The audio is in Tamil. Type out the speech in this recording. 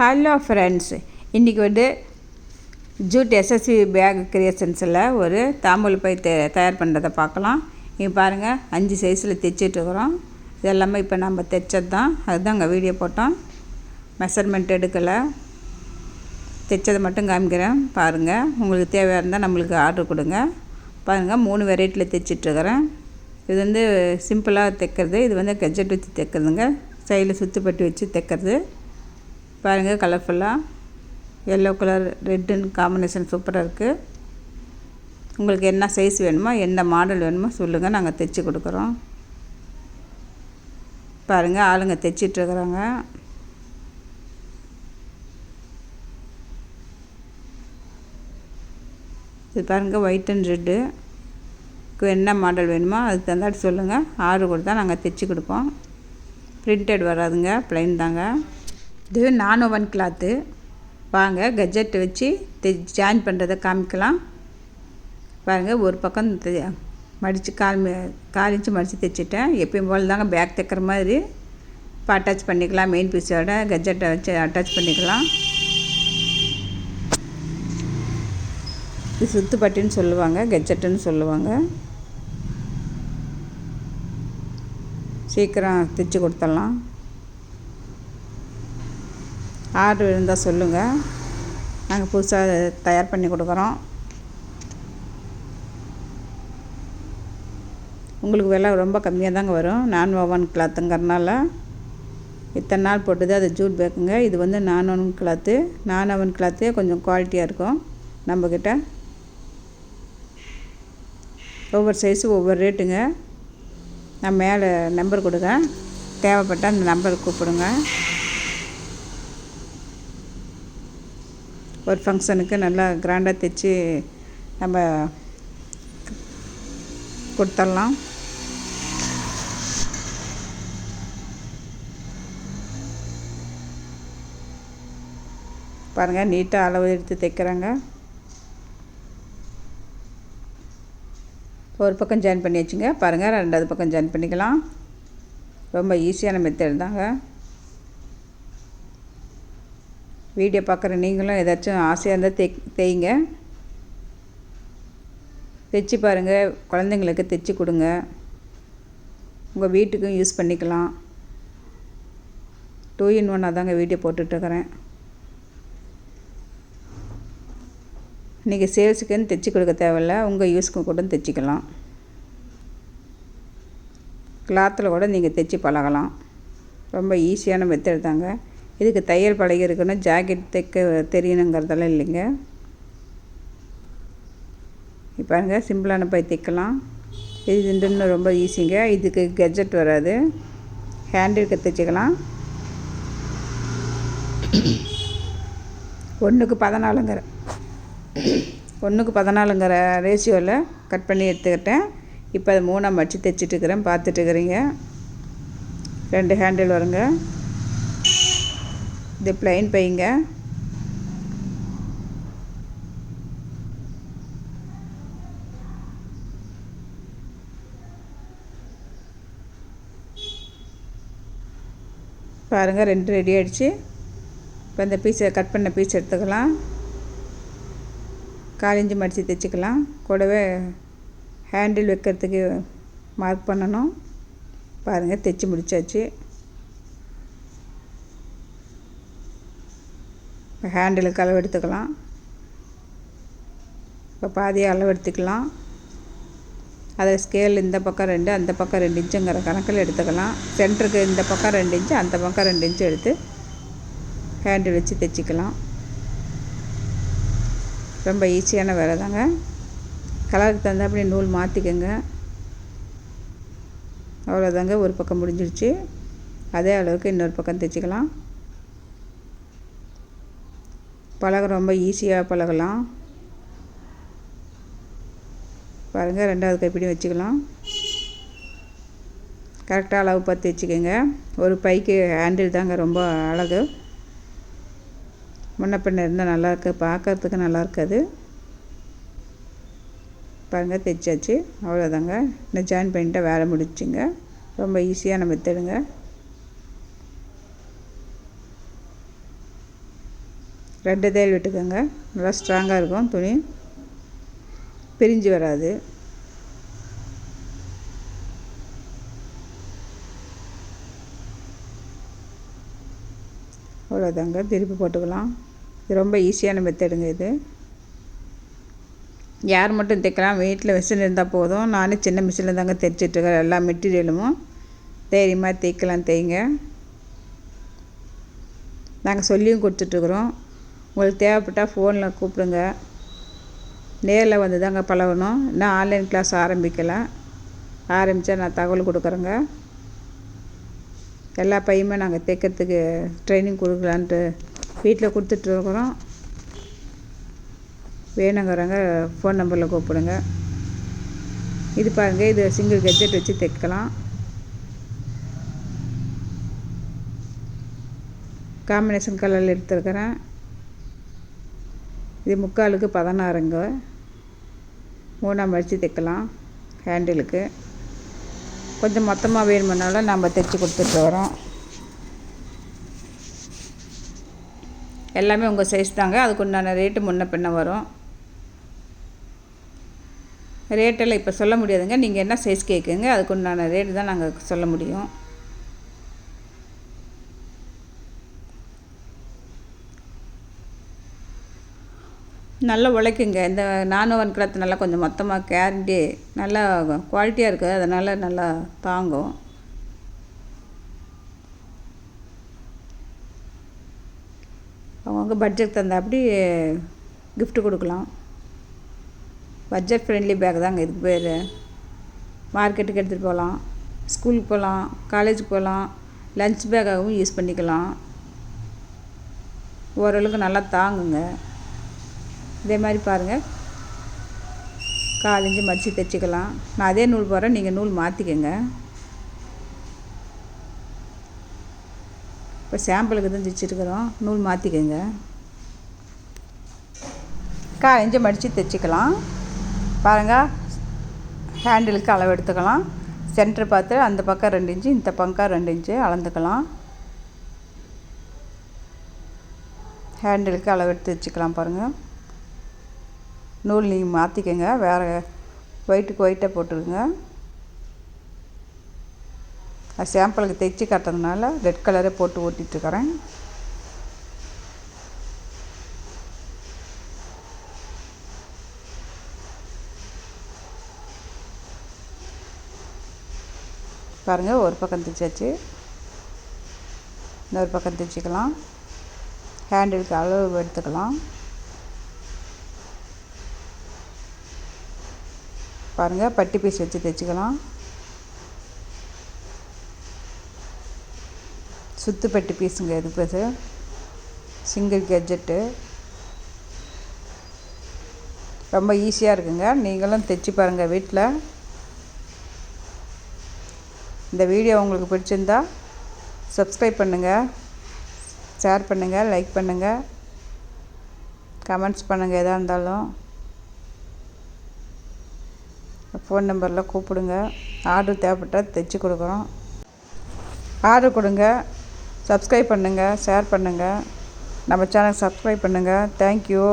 ஹலோ ஃப்ரெண்ட்ஸ், இன்றைக்கி வந்து ஜூட் எஸ்எஸ்சி பேக் கிரியேஷன்ஸில் ஒரு தாம்பூல் பை தயார் பண்ணுறதை பார்க்கலாம். இங்கே பாருங்கள், 5 சைஸில் தைச்சிட்ருக்குறோம். இது எல்லாமே இப்போ நம்ம தைச்சது தான். அதுதான் அங்கே வீடியோ போட்டோம். மெஷர்மெண்ட் எடுக்கலை, தைச்சதை மட்டும் காமிக்கிறேன். பாருங்கள், உங்களுக்கு தேவையாக இருந்தால் நம்மளுக்கு ஆர்டர் கொடுங்க. பாருங்கள், 3 வெரைட்டியில் தைச்சிட்ருக்கிறேன். இது வந்து சிம்பிளாக தைக்கிறது, இது வந்து கெஜெட் வச்சு தைக்கிறதுங்க. சைடில் சுற்றுப்பட்டி வச்சு தைக்கிறது. பாருங்கள், கலர்ஃபுல்லாக எல்லோ கலர் ரெட்டுன்னு காம்பினேஷன் சூப்பராக இருக்குது. உங்களுக்கு என்ன சைஸ் வேணுமோ, என்ன மாடல் வேணுமோ சொல்லுங்கள், நாங்கள் தைச்சி கொடுக்குறோம். பாருங்கள், ஆளுங்க தைச்சிட்ருக்குறாங்க. இது பாருங்கள், ஒயிட் அண்ட் ரெட்டு என்ன மாடல் வேணுமோ அதுக்கு தந்தாட்டி சொல்லுங்கள். ஆர்டர் கொடுத்தா நாங்கள் தைச்சி கொடுப்போம். பிரிண்டட் வராதுங்க, ப்ளைன் தாங்க. இது நான் ஓவன் கிளாத்து. வாங்க, கெஜெட் வச்சு ஜாயின் பண்ணுறதை காமிக்கலாம். பாருங்கள், ஒரு பக்கம் மடித்து கால் இன்ச்சு மடித்து தைச்சிட்டேன். எப்பயும் போல் தாங்க பேக் தைக்கிற மாதிரி. இப்போ அட்டாச் பண்ணிக்கலாம். மெயின் பீஸோட கெஜெட்டை வச்சு அட்டாச் பண்ணிக்கலாம். இது சுத்துப்பட்டின்னு சொல்லுவாங்க, கெஜெட்டுன்னு சொல்லுவாங்க. சீக்கிரம் தைச்சி கொடுத்துடலாம். ஆர்டர் இருந்தால் சொல்லுங்கள், நாங்கள் புதுசாக தயார் பண்ணி கொடுக்குறோம். உங்களுக்கு விலை ரொம்ப கம்மியாக தாங்க வரும். நான் ஓவன் கிளாத்துங்கிறனால இத்தனை நாள் போட்டது அது ஜூட் பேக்குங்க. இது வந்து நான் ஓவன் கிளாத்து. நான் ஓவன் கிளாத்தே கொஞ்சம் குவாலிட்டியாக இருக்கும் நம்மக்கிட்ட. ஒவ்வொரு சைஸு ஒவ்வொரு ரேட்டுங்க. நான் மேலே நம்பர் கொடுக்குறேன், தேவைப்பட்டால் அந்த நம்பருக்கு கூப்பிடுங்க. ஒரு ஃபங்க்ஷனுக்கு நல்லா கிராண்டாக தைச்சி நம்ம கொடுத்துடலாம். பாருங்கள், நீட்டாக அளவு எடுத்து தைக்கிறாங்க. ஒரு பக்கம் ஜாயின் பண்ணி வச்சுங்க. பாருங்கள், 2வது பக்கம் ஜாயின் பண்ணிக்கலாம். ரொம்ப ஈஸியான மெத்தட் தாங்க. வீடியோ பார்க்குற நீங்களும் ஏதாச்சும் ஆசையாக இருந்தால் தைங்க. தைச்சி பாருங்கள், குழந்தைங்களுக்கு தைச்சி கொடுங்க. உங்கள் வீட்டுக்கும் யூஸ் பண்ணிக்கலாம். 2 in 1 தாங்க வீடியோ போட்டுட்ருக்கிறேன். நீங்கள் சேல்ஸுக்குன்னு தைச்சி கொடுக்க தேவையில்ல, உங்கள் யூஸ்க்கு கூட தைச்சிக்கலாம். கிளாத்தில் கூட நீங்கள் தைச்சி பழகலாம். ரொம்ப ஈஸியான மெத்தட் தாங்க. இதுக்கு தையல் பழகி இருக்கணும், ஜாக்கெட் தைக்க தெரியணுங்கிறதெல்லாம் இல்லைங்க. இப்போ பாருங்க, சிம்பிளான பை தைக்கலாம். இது இன்னும் ரொம்ப ஈஸிங்க. இதுக்கு கெஜெட் வராது, ஹேண்டிலுக்கு தைச்சிக்கலாம். 1:14 ரேஷியோவில் கட் பண்ணி எடுத்துக்கிட்டேன். இப்போ அதை 3ஆக மடித்து தைச்சிட்ருக்கிறேன், பார்த்துட்டுருக்குறீங்க. 2 ஹேண்டில் வருங்க. இது ப்ளைன் பைங்க. பாருங்கள், 2 ரெடி ஆகிடுச்சு. இப்போ இந்த பீஸை கட் பண்ண பீஸ் எடுத்துக்கலாம். 1/4 இன்ச்சு மடித்து தைச்சிக்கலாம். கூடவே ஹேண்டில் வைக்கிறதுக்கு மார்க் பண்ணணும். பாருங்கள், தைச்சி முடிச்சாச்சு. இப்போ ஹேண்டிலுக்கு அளவு எடுத்துக்கலாம். இப்போ பாதியாக அளவு எடுத்துக்கலாம். அதை ஸ்கேல் இந்த பக்கம் 2, அந்த பக்கம் 2 இன்ச்சுங்கிற கணக்கில் எடுத்துக்கலாம். சென்டருக்கு இந்த பக்கம் 2 இன்ச்சு, அந்த பக்கம் 2 இன்ச்சு எடுத்து ஹேண்டில் வச்சு தைச்சிக்கலாம். ரொம்ப ஈஸியான வேலை தாங்க. கலருக்கு தந்தாப்படி நூல் மாற்றிக்கோங்க. அவ்வளோதாங்க, ஒரு பக்கம் முடிஞ்சிடுச்சு. அதே அளவுக்கு இன்னொரு பக்கம் தைச்சிக்கலாம். பழக ரொம்ப ஈஸியாக பழகலாம். பாருங்கள், 2வது கைப்பிடி வச்சுக்கலாம். கரெக்டாக அளவு பார்த்து வச்சுக்கோங்க. ஒரு பைக்கு ஹேண்டில் தாங்க ரொம்ப அழகு. முன்ன பின்ன இருந்தால் நல்லாயிருக்கு, பார்க்கறதுக்கு நல்லா இருக்காது. பாருங்கள், தைச்சாச்சு. அவ்வளோதாங்க. இன்னும் ஜாயின் பண்ணிட்டால் வேலை முடிச்சுங்க. ரொம்ப ஈஸியான மெத்தடுங்க. 2 தையல் விட்டுக்கோங்க. நல்லா ஸ்ட்ராங்காக இருக்கும் துணி, பிரிஞ்சு வராது. அவ்வளோதாங்க, திருப்பி போட்டுக்கலாம். இது ரொம்ப ஈஸியான மெத்தடுங்க இது. யார் மட்டும் தைக்கலாம், வீட்டில் மிஷின் இருந்தால் போதும். நானே சின்ன மிஷினில் தாங்க தைச்சிட்ருக்கேன். எல்லா மெட்டீரியலும் தைரியமாக தைக்கலாம், தைங்க. நாங்கள் சொல்லியும் கொடுத்துட்ருக்குறோம். உங்களுக்கு தேவைப்பட்டால் ஃபோனில் கூப்பிடுங்க. நேரில் வந்து தாங்க பழகணும். இன்னும் ஆன்லைன் கிளாஸ் ஆரம்பித்தா நான் தகவல் கொடுக்குறேங்க. எல்லா பையுமே நாங்கள் தைக்கிறதுக்கு ட்ரைனிங் கொடுக்கலான்ட்டு வீட்டில் கொடுத்துட்ருக்குறோம். வேணுங்கிறவங்க ஃபோன் நம்பரில் கூப்பிடுங்க. இது பாருங்கள், இது சிங்கிள் கெஜெட் வச்சு தைக்கலாம். காம்பினேஷன் கலரில் எடுத்துருக்கிறேன். இது 3/4க்கு 16ங்க. 3ஆக மடித்து தைக்கலாம். ஹேண்டிலுக்கு கொஞ்சம் மொத்தமாக வேணுமுன்னாலும் நம்ம தைச்சி கொடுத்துட்டு வரோம். எல்லாமே உங்கள் சைஸ் தாங்க. அதுக்கு உண்டான ரேட்டு முன்ன பின்ன வரும். ரேட்டெல்லாம் இப்போ சொல்ல முடியாதுங்க. நீங்கள் என்ன சைஸ் கேட்குங்க, அதுக்கு உண்டான ரேட்டு தான் நாங்கள் சொல்ல முடியும். நல்லா உழைக்குங்க. இந்த நானும் கிளாத் நல்லா கொஞ்சம் மொத்தமாக கேரண்டி நல்லா குவாலிட்டியாக இருக்குது. அதனால் நல்லா தாங்கும். அவங்கவுங்க பட்ஜெட் தந்தாப்படி கிஃப்ட்டு கொடுக்கலாம். பட்ஜெட் ஃப்ரெண்ட்லி பேக் தாங்க இதுக்கு பேர். மார்க்கெட்டுக்கு எடுத்துகிட்டு போகலாம், ஸ்கூலுக்கு போகலாம், காலேஜுக்கு போகலாம், லஞ்ச் பேக்காகவும் யூஸ் பண்ணிக்கலாம். ஓரளவுக்கு நல்லா தாங்குங்க. இதே மாதிரி பாருங்கள், 4 இன்ச்சு மடித்து தைச்சிக்கலாம். நான் அதே நூல் போடுறேன், நீங்கள் நூல் மாற்றிக்கங்க. இப்போ சாம்பிளுக்கு தான் தைச்சிருக்கிறோம், நூல் மாற்றிக்கங்க. 4 இன்ச்சு மடித்து தைச்சிக்கலாம். பாருங்கள், ஹேண்டிலுக்கு அளவு எடுத்துக்கலாம். சென்டர் பார்த்து அந்த பக்கம் 2 இன்ச்சு, இந்த பக்கம் 2 இன்ச்சு அளந்துக்கலாம். ஹேண்டிலுக்கு அளவு எடுத்து வச்சுக்கலாம். பாருங்கள், நூல் நீங்கள் மாற்றிக்கங்க. வேறு ஒயிட்டுக்கு ஒயிட்டாக போட்டுருங்க. அது சாம்பிளுக்கு தைச்சி காட்டுறதுனால ரெட் கலரே போட்டு ஓட்டிகிட்ருக்கிறேன். பாருங்கள், ஒரு பக்கம் தைச்சாச்சு. இன்னொரு பக்கம் தைச்சிக்கலாம். ஹேண்டிலுக்கு அளவு எடுத்துக்கலாம். பாருங்கள், பட்டி பீஸ் வச்சு தைச்சிக்கலாம். சுத்து பட்டி பீஸுங்க இது பேர். சிங்கிள் கெஜெட்டு ரொம்ப ஈஸியாக இருக்குங்க. நீங்களும் தைச்சி பாருங்கள் வீட்டில். இந்த வீடியோ உங்களுக்கு பிடிச்சிருந்தா சப்ஸ்கிரைப் பண்ணுங்கள், ஷேர் பண்ணுங்கள், லைக் பண்ணுங்கள், கமெண்ட்ஸ் பண்ணுங்கள். எதாக இருந்தாலும் ஃபோன் நம்பரில் கூப்பிடுங்க. ஆர்டர் தேவைப்பட்டால் தைச்சி கொடுக்குறோம். ஆர்டர் கொடுங்க. சப்ஸ்கிரைப் பண்ணுங்கள், ஷேர் பண்ணுங்கள். நம்ம சேனல் சப்ஸ்கிரைப் பண்ணுங்கள். தேங்க்யூ.